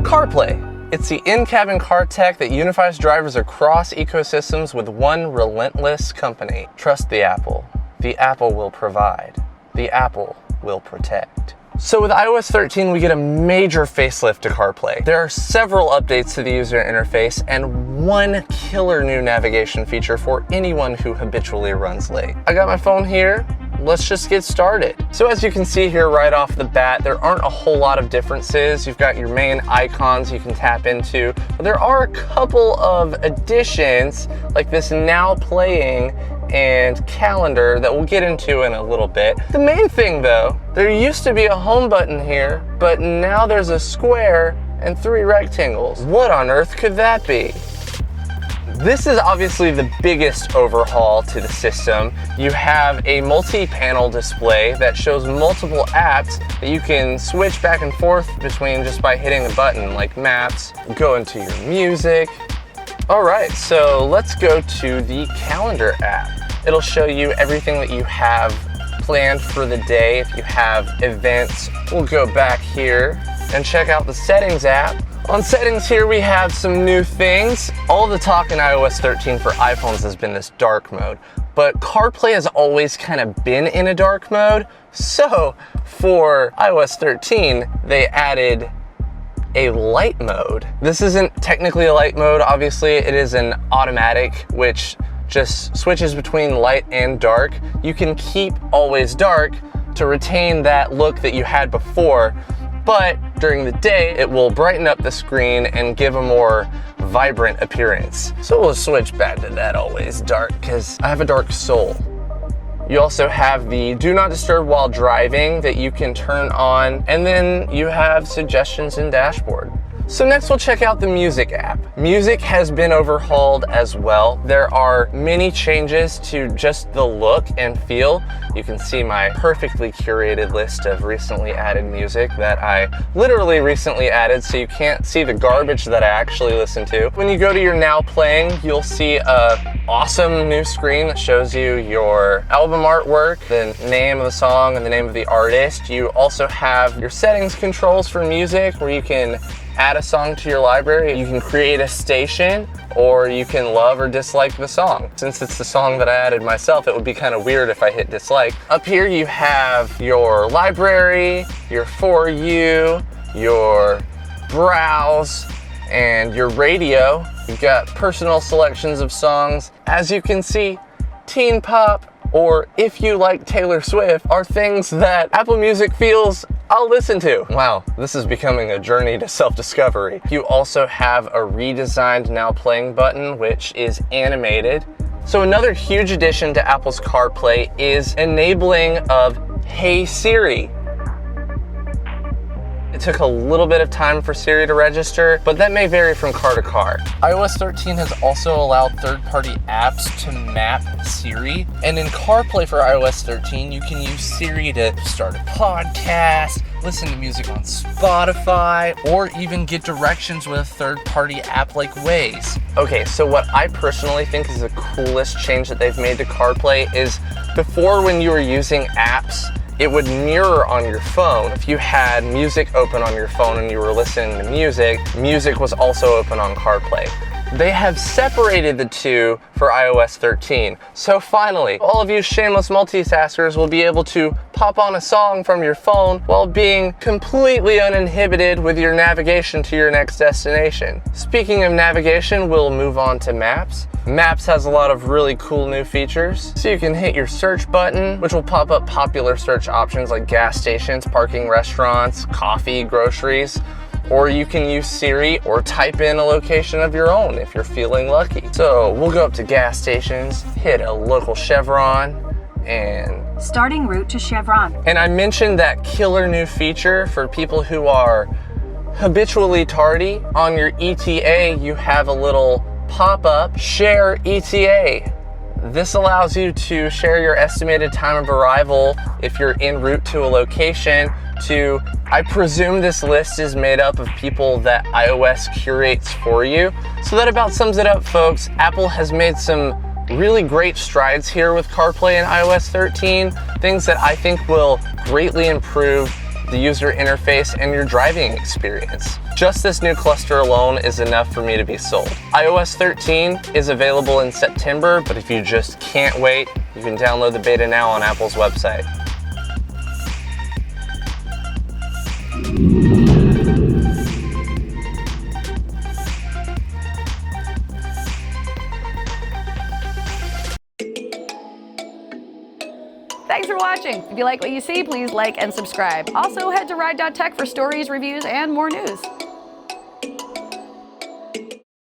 CarPlay. It's the in-cabin car tech that unifies drivers across ecosystems with one relentless company. Trust the Apple. The Apple will provide. The Apple will protect. So with iOS 13, we get a major facelift to CarPlay. There are several updates to the user interface and one killer new navigation feature for anyone who habitually runs late. I got my phone here. Let's just get started. So as you can see here right off the bat, there aren't a whole lot of differences. You've got your main icons you can tap into, but there are a couple of additions like this now playing and calendar that we'll get into in a little bit. The main thing though, there used to be a home button here, but now there's a square and 3 rectangles. What on earth could that be? This is obviously the biggest overhaul to the system. You have a multi-panel display that shows multiple apps that you can switch back and forth between just by hitting a button, like Maps, go into your music. All right, so let's go to the calendar app. It'll show you everything that you have planned for the day. If you have events, we'll go back here and check out the settings app. On settings here, we have some new things. All the talk in iOS 13 for iPhones has been this dark mode, but CarPlay has always kind of been in a dark mode. So for iOS 13, they added a light mode. This isn't technically a light mode, obviously. It is an automatic, which just switches between light and dark. You can keep always dark to retain that look that you had before, but during the day, it will brighten up the screen and give a more vibrant appearance. So we'll switch back to that always dark, because I have a dark soul. You also have the Do Not Disturb while driving that you can turn on, and then you have suggestions in dashboard. So next we'll check out the music app. Music has been overhauled as well. There are many changes to just the look and feel. You can see my perfectly curated list of recently added music that I literally recently added, so you can't see the garbage that I actually listen to. When you go to your Now Playing, you'll see a awesome new screen that shows you your album artwork, the name of the song and the name of the artist. You also have your settings controls for music where you can add a song to your library. You can create a station, or you can love or dislike the song. Since it's the song that I added myself, it would be kind of weird if I hit dislike. Up here you have your library, your For You, your browse, and your radio. You've got personal selections of songs. As you can see, teen pop, or if you like Taylor Swift, are things that Apple Music feels I'll listen to. Wow, this is becoming a journey to self-discovery. You also have a redesigned Now Playing button, which is animated. So another huge addition to Apple's CarPlay is enabling of Hey Siri. It took a little bit of time for Siri to register, but that may vary from car to car. iOS 13 has also allowed third-party apps to map Siri, and in CarPlay for iOS 13, you can use Siri to start a podcast, listen to music on Spotify, or even get directions with a third-party app like Waze. Okay, so what I personally think is the coolest change that they've made to CarPlay is before, when you were using apps, it would mirror on your phone. If you had music open on your phone and you were listening to music, music was also open on CarPlay. They have separated the two for iOS 13. So finally, all of you shameless multitaskers will be able to pop on a song from your phone while being completely uninhibited with your navigation to your next destination. Speaking of navigation, we'll move on to Maps. Maps has a lot of really cool new features. So you can hit your search button, which will pop up popular search options like gas stations, parking, restaurants, coffee, groceries. Or you can use Siri or type in a location of your own if you're feeling lucky. So we'll go up to gas stations, hit a local Chevron, and starting route to Chevron. And I mentioned that killer new feature for people who are habitually tardy. On your ETA, you have a little pop-up, Share ETA. This allows you to share your estimated time of arrival if you're en route to a location to, I presume this list is made up of people that iOS curates for you. So that about sums it up, folks. Apple has made some really great strides here with CarPlay in iOS 13, things that I think will greatly improve the user interface, and your driving experience. Just this new cluster alone is enough for me to be sold. iOS 13 is available in September, but if you just can't wait, you can download the beta now on Apple's website. Thanks for watching. If you like what you see, please like and subscribe. Also, head to ride.tech for stories, reviews, and more news.